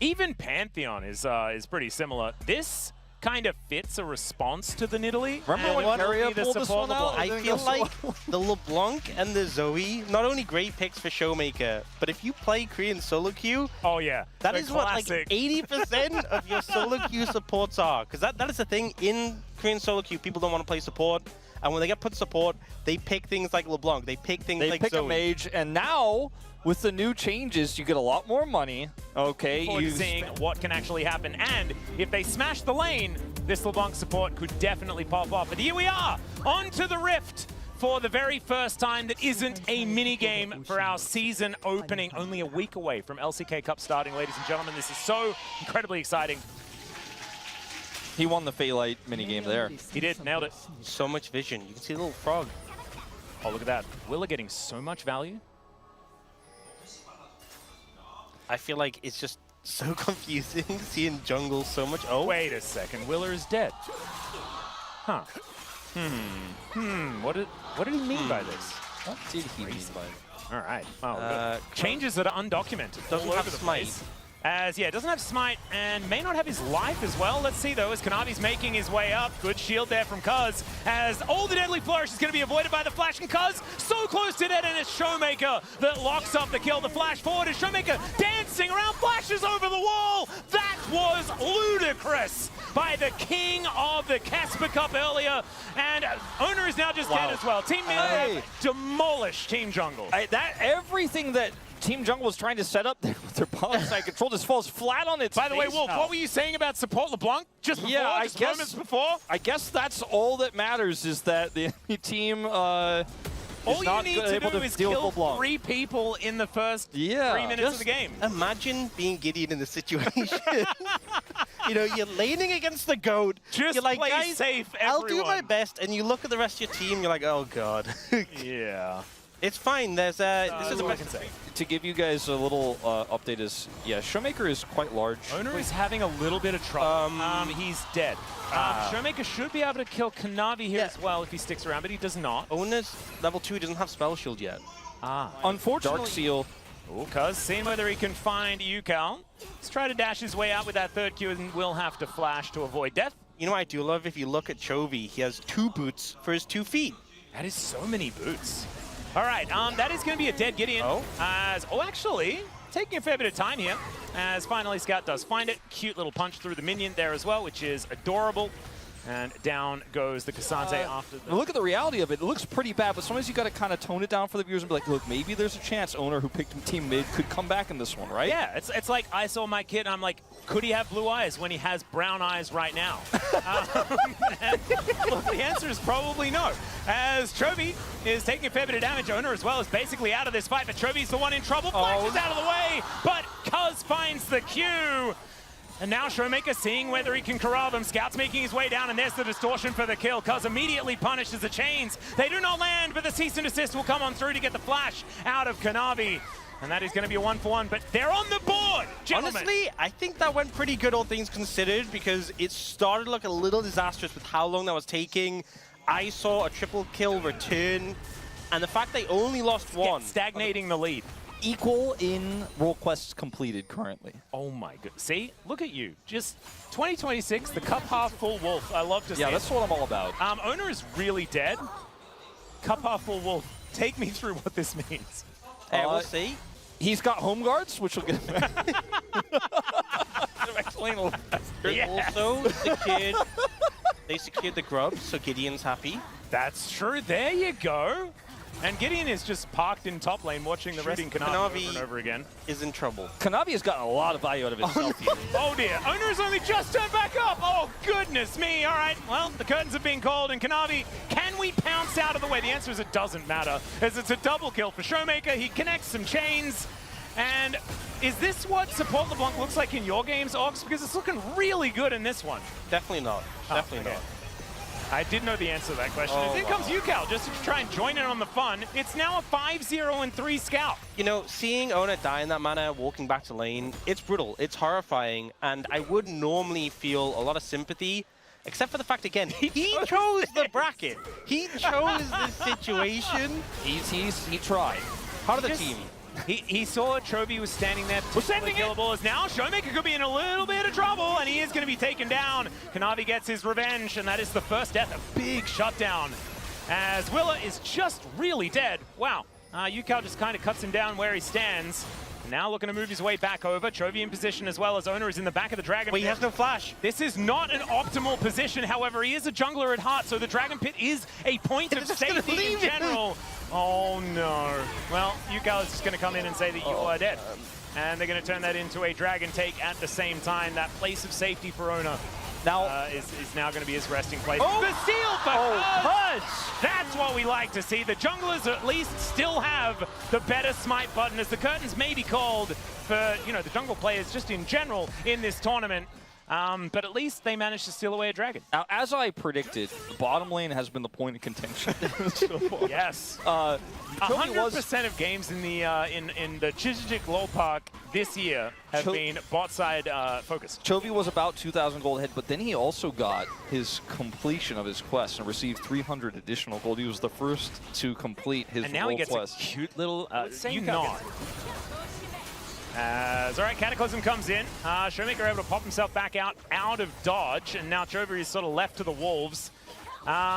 Even Pantheon is pretty similar. This kind of fits a response to the Nidalee. Remember when Carrier pulled this one out? I feel like the LeBlanc and the Zoe, not only great picks for Showmaker, but if you play Korean solo queue, oh yeah, that is classic. what like 80% of your solo queue supports are. Because that is the thing in Korean solo queue, people don't want to play support. And when they get put support, they pick things like LeBlanc, they pick things like Zoe. They pick a mage, and now, with the new changes, you get a lot more money. Okay, you're seeing what can actually happen. And if they smash the lane, this LeBlanc support could definitely pop off. But here we are, onto the Rift for the very first time that isn't a mini-game for our season opening. Only a week away from LCK Cup starting, ladies and gentlemen. This is so incredibly exciting. He won the Phaelite minigame there. He did, nailed it. So much vision. You can see the little frog. Oh, look at that. Willa getting so much value. I feel like it's just so confusing seeing jungle so much. Oh, wait a second. Willa is dead. Huh. What did he mean by this? What did he mean by it? All right. Oh, changes that are undocumented. Doesn't have smite. As, yeah, doesn't have smite and may not have his life as well. Let's see, though, as Kanavi's making his way up. Good shield there from Cuz, as all the deadly flourish is going to be avoided by the flash, and Cuz so close to dead, and it's Showmaker that locks up the kill. The flash forward is Showmaker dancing around, flashes over the wall. That was ludicrous by the king of the Casper Cup earlier, and Owner is now just dead as well. Team Mid demolished Team Jungle. Everything that Team Jungle was trying to set up there with their bottom side control just falls flat on its By the way, face Wolf, now. what were you saying about support LeBlanc just before? Yeah, just moments before? I guess that's all that matters, is that the enemy team all is you not need to able do to is deal kill with LeBlanc. 3 people in the first 3 minutes of the game. Imagine being Gideon in this situation. You know, you're laning against the GOAT. Just you're like, play guys, safe, I'll do my everyone." best, and you look at the rest of your team, you're like, oh god. Yeah. It's fine. There's this is what I a can say. To give you guys a little update is, yeah, Showmaker is quite large. Owner is having a little bit of trouble. He's dead. Showmaker should be able to kill Kanavi here as well if he sticks around, but he does not. Owner's level 2 doesn't have spell shield yet. Unfortunately, Dark Seal. Oh, Cuz seeing whether he can find Yukal. Let's try to dash his way out with that third Q and will have to flash to avoid death. You know what I do love? If you look at Chovy, he has 2 boots for his 2 feet. That is so many boots. All right, that is going to be a dead Gideon. Actually, taking a fair bit of time here, as finally Scout does find it. Cute little punch through the minion there as well, which is adorable. And down goes the Cassante after the... Look at the reality of it. It looks pretty bad, but sometimes you got to kind of tone it down for the viewers and be like, look, maybe there's a chance Owner, who picked Team Mid, could come back in this one, right? Yeah, it's like I saw my kid and I'm like, could he have blue eyes when he has brown eyes right now? Look, the answer is probably no. As Chovy is taking a fair bit of damage, Owner as well is basically out of this fight, but Chovy's the one in trouble, flashes out of the way, but Cuz finds the Q. And now Showmaker seeing whether he can corral them. Scout's making his way down, and there's the distortion for the kill. Cuz immediately punishes the chains. They do not land, but the cease and desist will come on through to get the flash out of Kanavi. And that is going to be a 1-for-1, but they're on the board, gentlemen. Honestly, I think that went pretty good, all things considered, because it started to look a little disastrous with how long that was taking. I saw a triple kill return, and the fact they only lost 1. Stagnating the lead. Equal in role quests completed currently. Oh my god. See? Look at you. Just 2026, the cup half full Wolf. I love to see Yeah, it. that's what I'm all about. Owner is really dead. Cup half full Wolf. Take me through what this means. We'll see. He's got home guards, which will get him. Also secured the grubs, so Gideon's happy. That's true. There you go. And Gideon is just parked in top lane watching the Redding Kanavi over and over again. Is in trouble. Kanavi has gotten a lot of value out of himself here. Oh dear, Owner's only just turned back up. Oh goodness me. All right, well, the curtains have been called, and Kanavi, can we pounce out of the way? The answer is it doesn't matter, as it's a double kill for Showmaker. He connects some chains. And is this what support LeBlanc looks like in your games, Ox? Because it's looking really good in this one. Definitely not. Definitely not. I did know the answer to that question. As in comes Yukal, just to try and join in on the fun. It's now a 5-0-3 Scout. You know, seeing Owner die in that manner, walking back to lane, it's brutal, it's horrifying, and I would normally feel a lot of sympathy, except for the fact, again, he chose the bracket. He chose this situation. He tried. Part of the team. He saw Chovy was standing there, potentially killable. As now Showmaker could be in a little bit of trouble, and he is going to be taken down. Kanavi gets his revenge, and that is the first death, a big shutdown. As Willa is just really dead. Wow. Yukao just kind of cuts him down where he stands. Now looking to move his way back over. Chovy in position as well as Owner is in the back of the Dragon Pit. But he has no flash. This is not an optimal position. However, he is a jungler at heart, so the Dragon Pit is a point of safety in general. Oh no. Well, Yukao is just going to come in and say that you are dead. And they're going to turn that into a Dragon take at the same time. That place of safety for Owner now is now going to be his resting place. The steal for Cuz! That's what we like to see. The junglers at least still have the better smite button, as the curtains may be called for, you know, the jungle players just in general in this tournament. But at least they managed to steal away a dragon. Now, as I predicted, the bottom lane has been the point of contention so far. Yes. 100% of games in the Chijik Low Park this year have been bot side focused. Chovy was about 2,000 gold ahead, but then he also got his completion of his quest and received 300 additional gold. He was the first to complete his and now he gets quest. A cute little nod. All right, Cataclysm comes in. Showmaker able to pop himself back out of dodge, and now Chovy is sort of left to the wolves.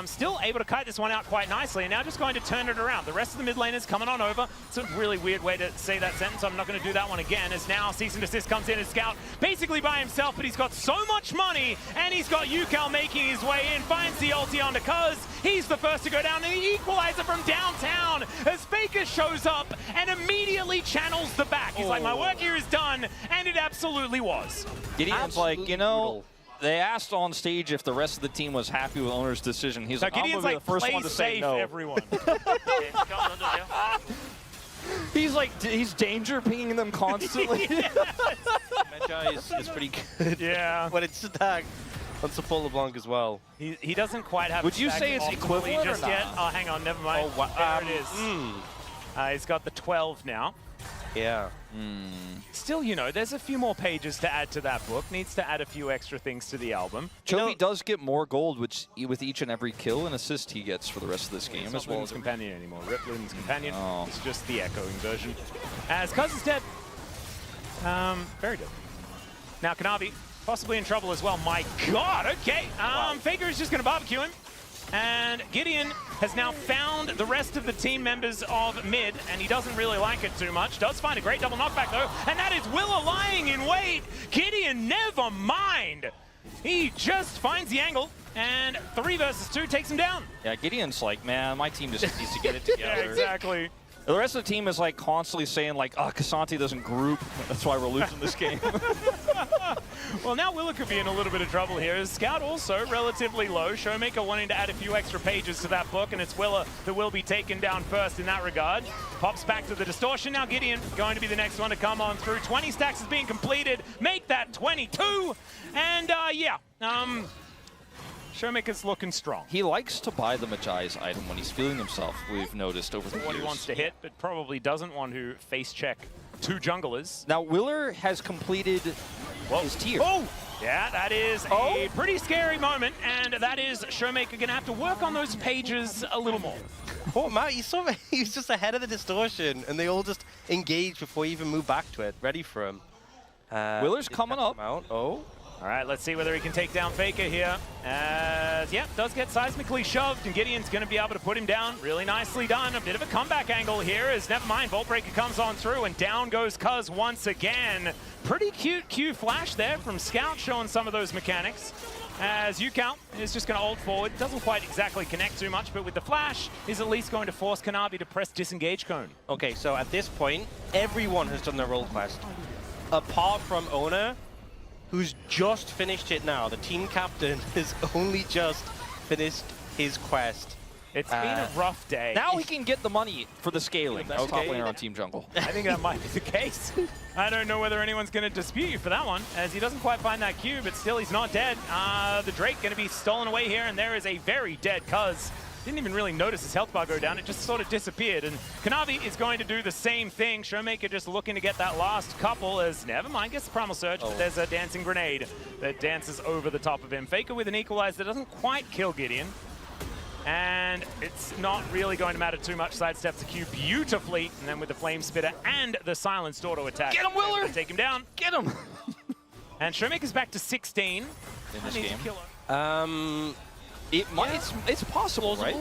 Still able to kite this one out quite nicely, and now just going to turn it around. The rest of the mid laners coming on over. It's a really weird way to say that sentence. I'm not going to do that one again, as now Cease and Desist comes in as Scout, basically by himself, but he's got so much money, and he's got Yukao making his way in, finds the ulti onto Cuz. He's the first to go down, and the equalizer from downtown as FAKER shows up and immediately channels the back. He's like, my work here is done, and it absolutely was. Gideon's like, you know, they asked on stage if the rest of the team was happy with Owner's decision. He's like, I'm going to be the first one to say no. Everyone. He's like, he's danger pinging them constantly. Magi is pretty good. Yeah. But it's attack on Support LeBlanc as well. He doesn't quite have. Would you say it's equivalent just yet? Oh, hang on, never mind. Oh, there it is. He's got the 12 now. Yeah. Still, you know, there's a few more pages to add to that book. Needs to add a few extra things to the album. Chovy does get more gold with each and every kill and assist he gets for the rest of this game. As well as Companion anymore. Rip Luden's Companion. It's just the echoing version. As Cuz is dead. Very good. Now Kanavi, possibly in trouble as well. My God, okay. FAKER is just going to barbecue him. And Gideon has now found the rest of the team members of mid, and he doesn't really like it too much. Does find a great double knockback, though, and that is Willa lying in wait. Gideon, never mind. He just finds the angle, and 3 versus 2 takes him down. Yeah, Gideon's like, man, my team just needs to get it together. Yeah, exactly. The rest of the team is like constantly saying like, oh, K'Sante doesn't group. That's why we're losing this game. Well, now Willa could be in a little bit of trouble here. Scout also relatively low. Showmaker wanting to add a few extra pages to that book, and it's Willa that will be taken down first in that regard. Pops back to the distortion. Now Gideon going to be the next one to come on through. 20 stacks is being completed. Make that 22. And yeah. Showmaker's looking strong. He likes to buy the Magi's item when he's feeling himself, we've noticed over the years. What he wants to hit, but probably doesn't want to face check 2 junglers. Now, Willer has completed his tier. Oh! Yeah, that is a pretty scary moment, and that is Showmaker going to have to work on those pages a little more. Oh, Matt, he's just ahead of the distortion, and they all just engage before he even move back to it, ready for him. Willer's coming up. Oh. All right, let's see whether he can take down FAKER here. As, yeah, does get seismically shoved, and Gideon's going to be able to put him down. Really nicely done. A bit of a comeback angle here as, never mind, Vault Breaker comes on through, and down goes Cuz once again. Pretty cute Q flash there from Scout, showing some of those mechanics. As Yukao is just going to ult forward. Doesn't quite exactly connect too much, but with the flash, is at least going to force Kanavi to press disengage cone. Okay, so at this point, everyone has done their role quest. Apart from Owner, who's just finished it now. The team captain has only just finished his quest. It's been a rough day. Now he can get the money for the scaling. Top laner on Team Jungle. I think that might be the case. I don't know whether anyone's going to dispute you for that one, as he doesn't quite find that Q, but still he's not dead. The Drake going to be stolen away here, and there is a very dead Cuz. Didn't even really notice his health bar go down. It just sort of disappeared. And Kanavi is going to do the same thing. Showmaker just looking to get that last couple as, never mind, gets the Primal Surge, but there's a dancing grenade that dances over the top of him. FAKER with an equalizer that doesn't quite kill Gideon. And it's not really going to matter too much. Sidesteps the Q beautifully. And then with the Flame Spitter and the Silenced auto attack. Get him, Willer! Take him down. Get him! And Showmaker's back to 16. In this game. It's possible, right?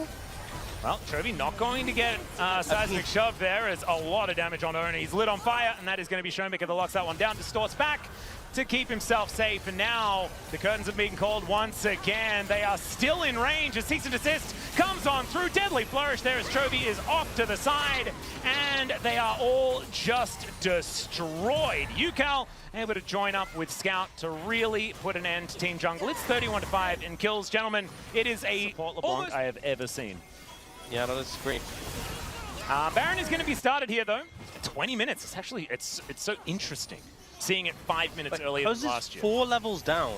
Well, Chovy not going to get Seismic Shove there. As a lot of damage on Owner. He's lit on fire, and that is going to be Showmaker that locks that one down. Distorts back to keep himself safe. And now the curtains have been called once again. They are still in range as Cease and Desist comes on through. Deadly Flourish there as Chovy is off to the side. And they are all just destroyed. UCal able to join up with Scout to really put an end to Team Jungle. It's 31-5 in kills. Gentlemen, it is a support LeBlanc I have ever seen. Yeah, no, that's great. Baron is going to be started here, though. 20 minutes. It's actually, it's so interesting seeing it 5 minutes earlier than last year. 4 levels down.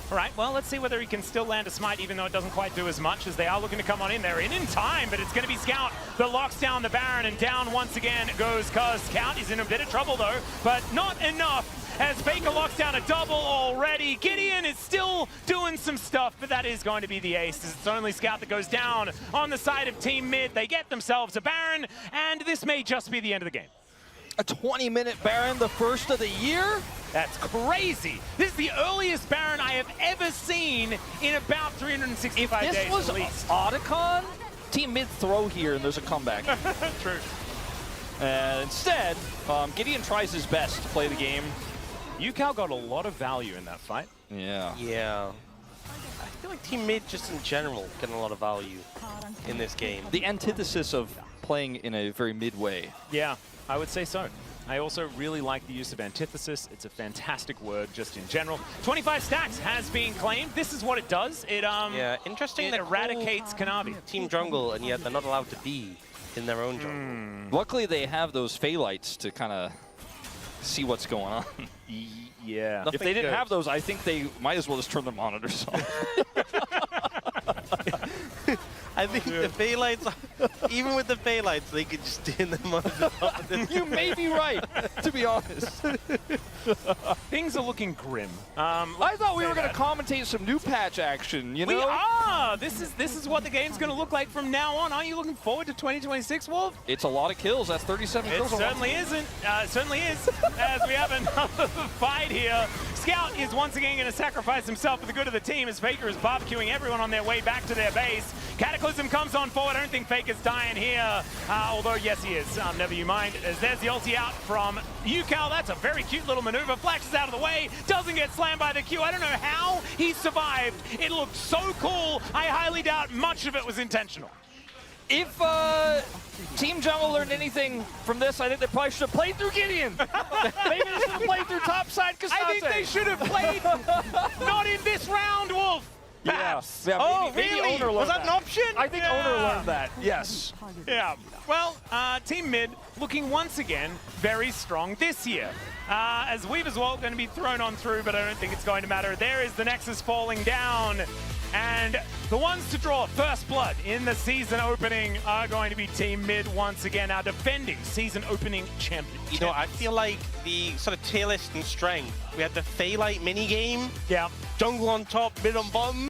All right, well, let's see whether he can still land a smite, even though it doesn't quite do as much as they are looking to come on in. They're in time, but it's going to be Scout that locks down the Baron, and down once again goes Cuz. Scout is in a bit of trouble, though, but not enough. As Faker locks down a double already. Gideon is still doing some stuff, but that is going to be the ace. It's only Scout that goes down on the side of Team Mid. They get themselves a Baron, and this may just be the end of the game. A 20-minute Baron, the first of the year? That's crazy. This is the earliest Baron I have ever seen in about 365 days If this at was least. Otacon, Team Mid throw here and there's a comeback. True. And instead, Gideon tries his best to play the game. UCal got a lot of value in that fight. Yeah. Yeah. I feel like Team Mid, just in general, getting a lot of value in this game. The antithesis of playing in a very mid way. Yeah, I would say so. I also really like the use of antithesis. It's a fantastic word just in general. 25 stacks has been claimed. This is what it does. It yeah, interesting. It eradicates Kanavi. Team Jungle, and yet they're not allowed to be in their own jungle. Luckily, they have those Phaelites to kind of see what's going on. Yeah. If they didn't have those, I think they might as well just turn their monitors off. I think the Phaelites, even with the Phaelites, they could just stay in the monitors. You may be right, to be honest. Things are looking grim. I thought we were going to commentate some new patch action, you know? We are! This is what the game's going to look like from now on. Aren't you looking forward to 2026, Wolf? It's a lot of kills. That's 37 kills. It certainly isn't. It certainly is, as we have another fight here. Scout is once again going to sacrifice himself for the good of the team as Faker is barbecuing everyone on their way back to their base. Cataclysm comes on forward. I don't think Faker's dying here, although yes he is. Never you mind, as there's the ulti out from UCal. That's a very cute little maneuver. Flashes out of the way, doesn't get slammed by the Q. I don't know how he survived. It looked so cool. I highly doubt much of it was intentional. If Team Jungle learned anything from this, I think they probably should have played through Gideon. Maybe they should have played through topside Kasate. I think they should have played not in this round, Wolf. Perhaps. Yeah, oh, maybe really? Owner Was that learned an option? I think Owner learned that, yes. Yeah. Well, Team Mid looking once again very strong this year. As Weave as well going to be thrown on through, but I don't think it's going to matter. There is the Nexus falling down. And the ones to draw first blood in the season opening are going to be Team Mid once again, our defending season opening champion. You know, I feel like the sort of tier list and strength. We had the Phaelite minigame. Yeah. Jungle on top, mid on bottom.